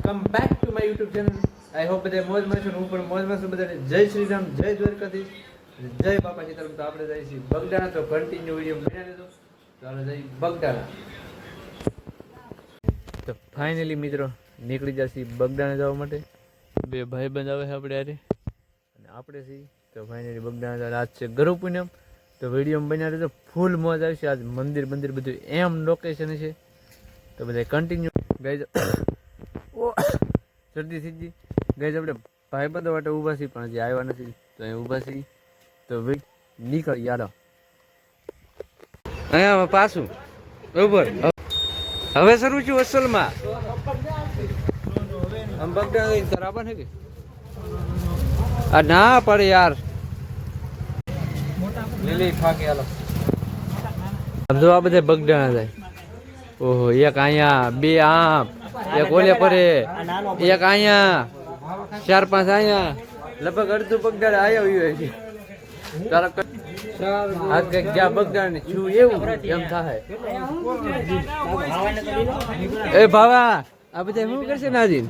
Welcome back to my YouTube channel. I hope બધા મોજમાં છો. હું પણ મોજમાં છું. બધાને જય શ્રી રામ, જય દ્વારકાધીશ, જય બાપા સીતારામ. તો આપણે જઈએ છીએ બગદાણા. તો કન્ટિન્યુ વિડીયો બનાવી દેજો. તો આપણે જઈએ બગદાણા. તો ફાઇનલી મિત્રો નીકળી જશે બગદાણા જવા માટે. બે ભાઈબંધ આવે છે આપણે યારે અને આપણે છીએ. તો ફાઇનલી બગદાણા આજ છે ગરુ પૂનમ. તો વિડીયો બનાવી દેજો, ફૂલ મોજ આવશે. આજ મંદિર બધું એમ લોકેશન છે. તો બધા કન્ટિન્યુ ગાઈઝ. ઓ શરદી થઈ ગઈ ગાઈઝ. આપણે ભાઈબંધો માટે ઊભા છીએ પણ હજી આવ્યા નથી. તો અહીં ઊભા છીએ. તો નીકળી યાર અહીંયા પાછું બરોબર. હવે શરૂ છું અસલમાં આમ બગદાણા બરાબર છે કે આ ના પડે યાર. લીલી ફાકી હાલો. જો આ બધા બગદાણા જાય. ઓહો, એક અહીંયા, બે આમ, એક ઓલે પરે, એક અહીંયા, 4-5 અહીંયા, લગભગ અડધું બગદાણા આવ્યો હોય છે. આ કઈક જ્યાં બગદાણા છું એવું એમ થાય. એ ભાવા આ બધા શું કરશે નાજી?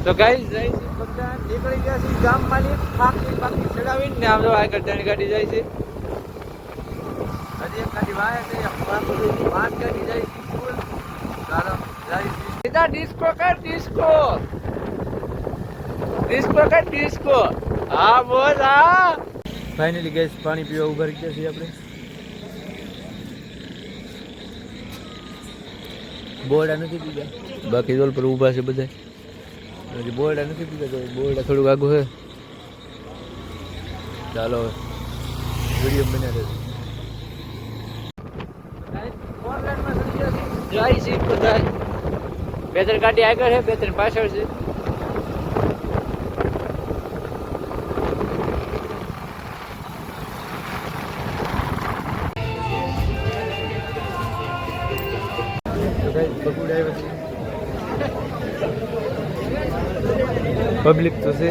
તો ગાઈસ જાય છે બગદાણા. નીકળી ગયા છે ગામ માંથી ફાકી ચડાવીને ને આમ જો આગળ ત્રણ ગાડી જાય છે. હજી એક ગાડી વાય છે, 5 ગાડી જાય છે. ચાલો જાય છે. સીધા ડિસ્કો કર, ડિસ્કો કર, ડિસ્કો. હા બોલ. હા ફાઇનલી ગેસ પાણી પીવા ઉભા રહી ગયા છીએ આપણે. બોરડા નથી પીધા, બાકી રોલ પર ઊભા છે બધા. હજી બોરડા નથી પીધા, તો બોરડા થોડુંક આગું છે. ચાલો વિડીયો બનાવી દે. જાય છે બધા. 2-3 ગાડી આગળ છે, 2-3 પાછળ છે. પબ્લિક તો છે.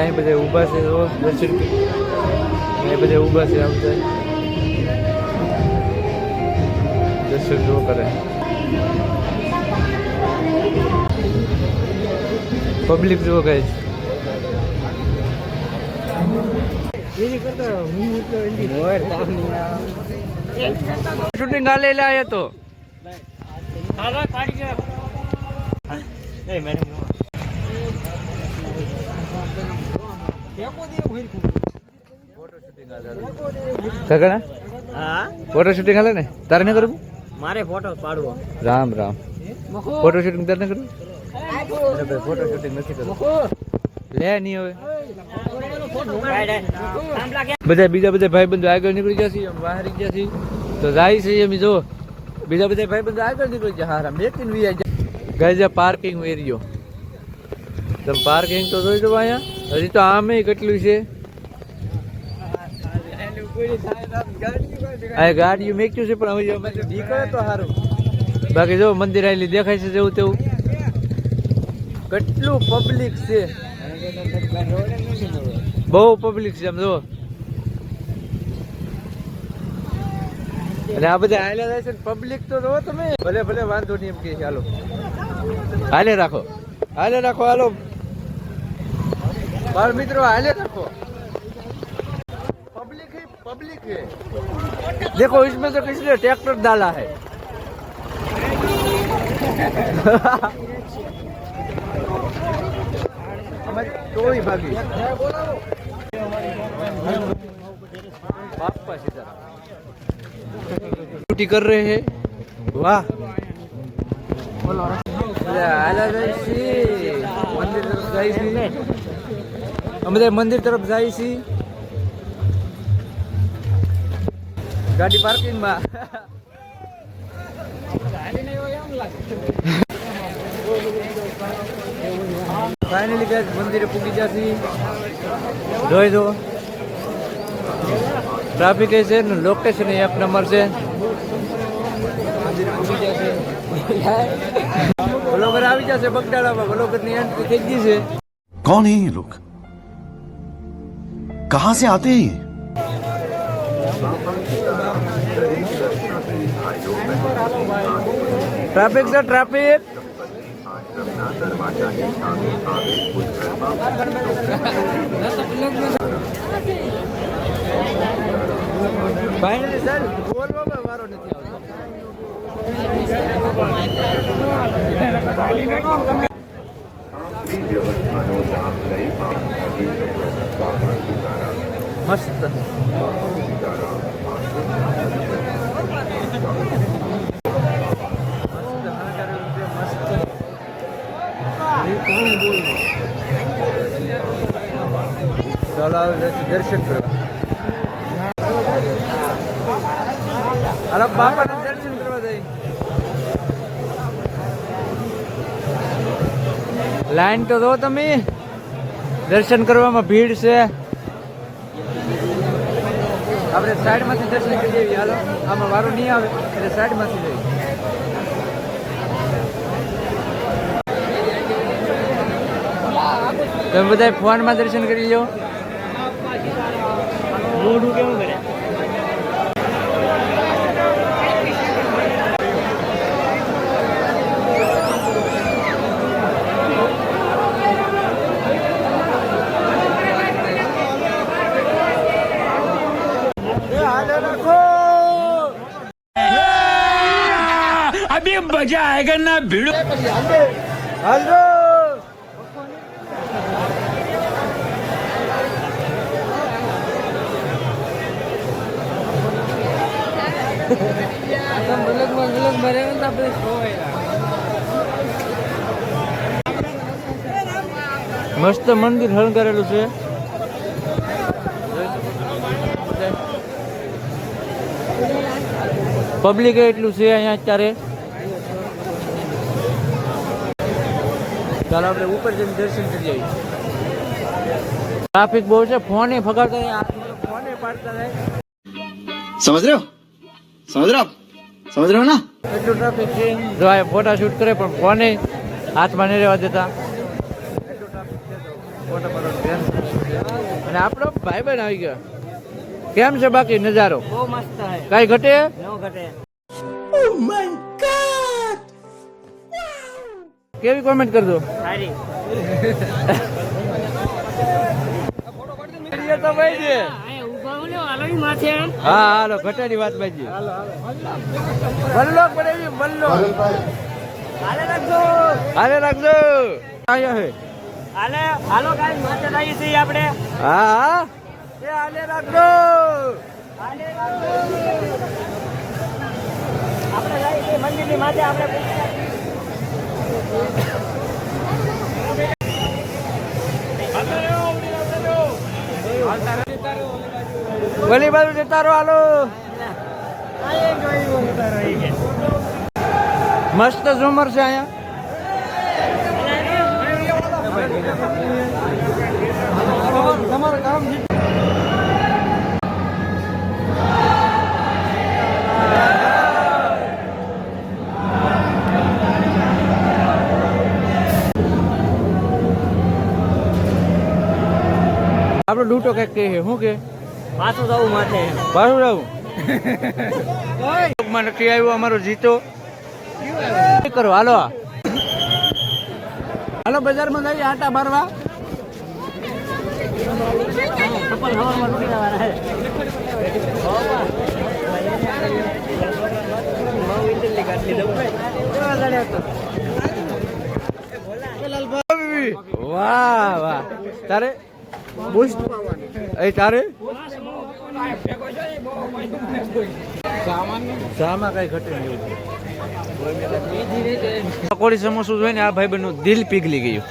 અહીં બધા ઊભા છે. દર્શન બધા ઊભા છે. આવતા દર્શન જો કરે. પબ્લિક જો ગાઈસ. શૂટિંગ આ લઈ લાયા તો ફોટો શૂટિંગ હાલે ને તારે ને કરવું? મારે ફોટો પાડવો. રામ રામ. ફોટો શૂટિંગ તારે ને કરવું? ફોટો શૂટિંગ નથી કરવું. લે નહીં હવે. બધા બીજા ભાઈબંધો આગળ નીકળી જશે, બહાર જશે. તો જાય છે એમ જો. બીજા બધા ભાઈબંધો આગળ નીકળી જાય. હારા મેકીને વી જાય. ગાય પાર્કિંગ એરિયો. તમે પાર્કિંગ તો જોઈ દો અહીંયા. હજી તો આમે કેટલું છે. આ ગાડીઓ મેક્યું છે પણ હવે નીકળે તો સારું. બાકી જો મંદિર આવેલી દેખાય છે જેવું તેવું. કેટલું પબ્લિક છે, બહુ પબ્લિક છે. એમ જો. અને આ બધા હાલે જાય છે પબ્લિક તો જો તમે. ભલે વાંધો નહીં એમ કે ચાલો હાલે રાખો. હાલો બાળ મિત્રો, हाले रखो. पब्लिक है. देखो इसमें तो किसी ने ट्रैक्टर डाला है. तो ही भागी बापा सीधा ड्यूटी कर रहे हैं. वाह. મંદિર તરફ જાય છે. અમે મંદિર તરફ જાય છે. ગાડી પાર્કિંગમાં. ફાઇનલી ગાઈસ મંદિરે પૂગી જશે. જોઈ દો ટ્રાફિક છે ને લોકેશન 1 નંબર છે. મંદિરે પૂગી જશે. ब्लॉगर આવી જશે બગદાણામાં. બ્લોગર ની એન્ટ્રી થઈ ગઈ છે. कौन है ये लोग? कहां से आते हैं ये? ट्रैफिक से ट्रैफिक फाइनली सर બોલવામાં વારો નથી આવતો. મસ્ત ચાલો દર્શન કરવા. અરે બાપાને દર્શન કરવા જાય. લાઈન તો જો તમે, દર્શન કરવામાં ભીડ છે. આપણે સાઈડમાંથી દર્શન કરી દેવી. હાલો, આમાં વારો નહીં આવે એટલે સાઈડમાંથી જઈએ. તમે બધા ફોનમાં દર્શન કરી લો. મોઢું કેવું કરે? अभी मजा आएगा ना भिड़ो. હાલો મસ્ત મંદિર શણગારેલું છે. પબ્લિક એટલું છે અહીંયા અત્યારે. ચાલો આપણે ઉપર જઈને દર્શન કરી આવીએ. ટ્રાફિક બહુ છે. ફોને ફગાડતા જાય, ફોને પાડતા જાય. समझ रहे हो? समझ रहे हो? समझ रहे हो ना? એટલું ટ્રાફિક છે. જો આ ફોટા શૂટ કરે પણ ફોને હાથમાં નહીં રહેવા દેતા. એટલું ટ્રાફિક છે તો ફોટા પાડવાનું ધ્યાન. અને આપણો ભાઈ બહેન આવી ગયા. કેમ છે બાકી નજારો? બહુ મસ્ત હે. કઈ ઘટે? નો ઘટે. કેવી કોમેન્ટ કરજો? સારી. તો ભાઈ છે. આ ઊભા હો લ્યો આલોઈ માથે આમ. હા હાલો ઘટાની વાત બાજી. બલ્લો પડેવી બલ્લો. હાલે રાખજો. હાલે રાખજો. આયા હે. હાલે હાલો ગાઈસ માથે લાગી છે આપણે. હા હા એ હાલે રાખજો. હાલે રાખજો. આપણે લાગી છે મંદિરની માથે આપણે. ઓલી બાજુ જતા રહો. હાલો મસ્ત ઝુમર છે અહીંયા. આપણો લૂંટો કઈક કહે શું કે પાછું જવું માથે. પાછું જવું માં નથી આવ્યો અમારો જીતો કરો. હાલો હાલો બજારમાં જઈએ આટા મારવા. ચપ્પલ હવામાં તૂટી જવાના હે. બહુ ઇન્ટેલી કાઢી દઉં. કેવા જાડ્યા તો. વાહ વાહ. તારે બુસ્ટ એ તારે શામાં કઈ ઘટે નહીં. પકોડી સમોસું જોઈને આ ભાઈ બહેનનું દિલ પીગલી ગયું.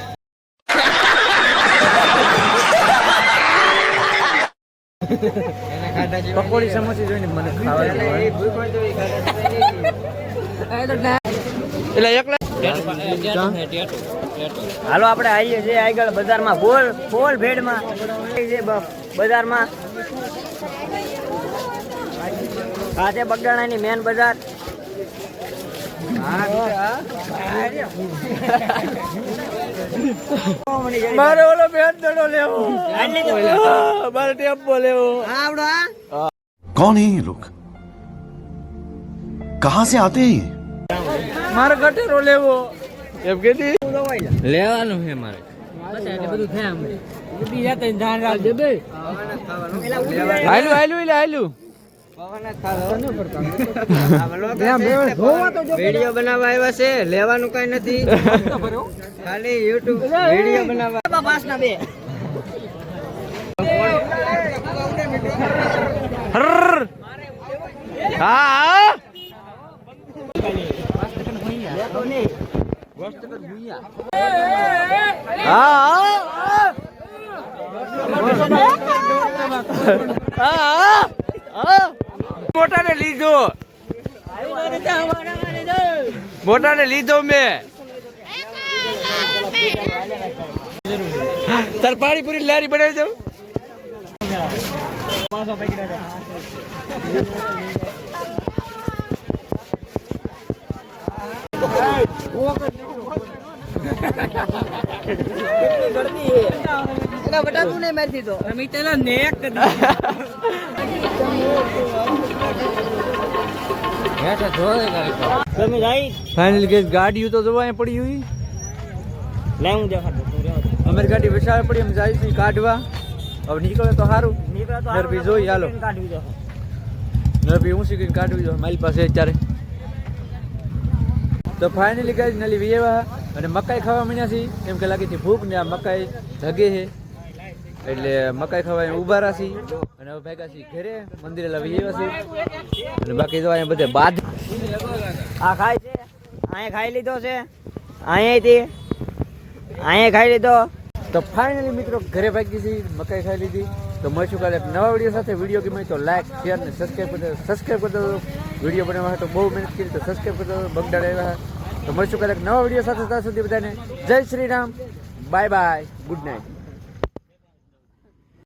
પકોડી સમોસી જોઈને મને ખાવા એટલે એકલા. હાલો આપણે આવીએ છીએ આગળ બજારમાં. ફોલ ભેડમાં બજારમાં. આ છે બગદાણાની મેન બજાર. મારે ઓલો બેન દડો લેવો, મારે ટેમ્પો લેવો. આવડો આ कौन है ये लोग कहां से आते हैं ये મારે ગટેરો લેવો એમ કેતી લેવાનું છે મારે બધું થાય બીજા કઈ ધ્યાન રાખજો બે હાલું હાલું એટલે હાલું. વિડીયો બનાવવા આવ્યા છે, લેવાનું કઈ નથી, ખાલી યુટ્યુબ વિડીયો બનાવવા. પાસના બે હર્ર. હા મોટાને લીધો, મોટાને લીધો મેં. તાર પાણીપુરી લારી બનાવી દઉં. બટાકું નહીં મારી દીધો. તમે જાય ફાઇનલ કે ગાડીઓ તો જોવા પડી હોય. લે હું દેખાડું. અમારી ગાડી વિશાળ પડી, અમે જાય છે કાઢવા. હવે નીકળે તો સારું. નીકળે તો નરભી જોઈ હાલો. કાઢવી દો. નરભી ઊંચી કરીને કાઢવી દો મારી પાસે અત્યારે. તો ફાઇનલી ગાઈઝ નલી વિયેવા અને મકાઈ ખાવા માંડ્યા છીએ, કેમ કે લાગી હતી ભૂખ ને આ મકાઈ જગે છે એટલે મકાઈ ખાવા ઊભા રાશી અને હવે ભેગા છીએ ઘરે મંદિરે લાવી વિયેવા છીએ. અને બાકી તો અહીંયા બધે બાદ આ ખાય છે, અહીંયા ખાઈ લીધો છે, અહીંયાથી અહીંયા ખાઈ લીધો. તો ફાઇનલી મિત્રો ઘરે ભાગી છીએ, મકાઈ ખાઈ લીધી. તો મળશું કાલે એક નવા વિડીયો સાથે. વિડીયો ગમે તો લાઈક શેર ને સબસ્ક્રાઈબ કરી દો. વિડીયો બનાવવા તો બહુ મહેનત કરી, તો સબસ્ક્રાઈબ કરી દો. બગડાડ આવ્યા. તો મળશું કાલે એક નવા વિડીયો સાથે. ત્યાં સુધી બધાને જય Shri Ram, bye bye, good night.